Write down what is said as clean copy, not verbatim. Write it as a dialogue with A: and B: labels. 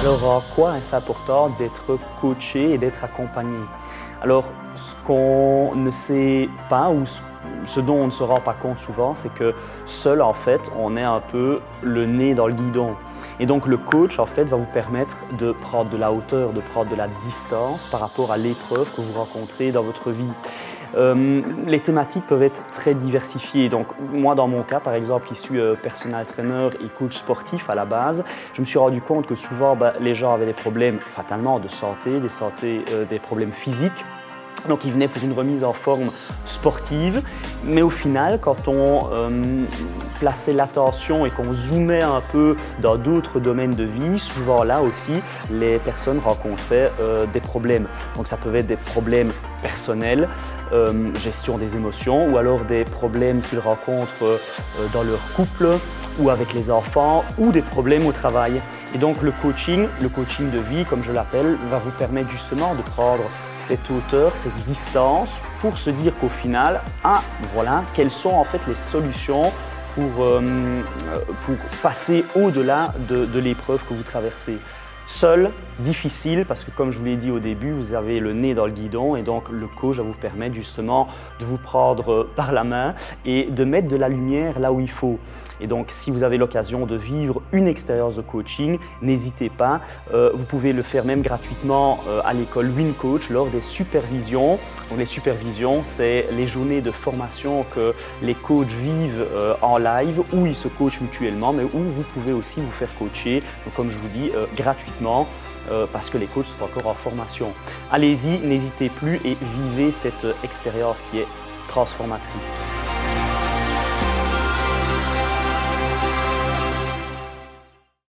A: Alors, en quoi est-ce important d'être coaché et d'être accompagné? Alors, ce qu'on ne sait pas ou ce dont on ne se rend pas compte souvent, c'est que seul, en fait, on est un peu le nez dans le guidon. Et donc, le coach, en fait, va vous permettre de prendre de la hauteur, de prendre de la distance par rapport à l'épreuve que vous rencontrez dans votre vie. Les thématiques peuvent être très diversifiées. Donc, moi, dans mon cas, par exemple, qui suis personal trainer et coach sportif à la base, je me suis rendu compte que souvent, les gens avaient des problèmes fatalement de santé, des problèmes physiques. Donc, ils venaient pour une remise en forme sportive. Mais au final, quand on plaçait l'attention et qu'on zoomait un peu dans d'autres domaines de vie, souvent là aussi, les personnes rencontraient des problèmes. Donc, ça peut être des problèmes personnels, gestion des émotions, ou alors des problèmes qu'ils rencontrent dans leur couple ou avec les enfants, ou des problèmes au travail. Et donc le coaching de vie, comme je l'appelle, va vous permettre justement de prendre cette hauteur, cette distance, pour se dire qu'au final, voilà, quelles sont en fait les solutions pour passer au-delà de l'épreuve que vous traversez. Seul, difficile, parce que comme je vous l'ai dit au début, vous avez le nez dans le guidon et donc le coach va vous permettre justement de vous prendre par la main et de mettre de la lumière là où il faut. Et donc si vous avez l'occasion de vivre une expérience de coaching, n'hésitez pas. Vous pouvez le faire même gratuitement à l'école WinCoach lors des supervisions. Donc les supervisions, c'est les journées de formation que les coachs vivent en live, où ils se coachent mutuellement, mais où vous pouvez aussi vous faire coacher, donc comme je vous dis, gratuitement, parce que les coachs sont encore en formation. Allez-y, n'hésitez plus et vivez cette expérience qui est transformatrice.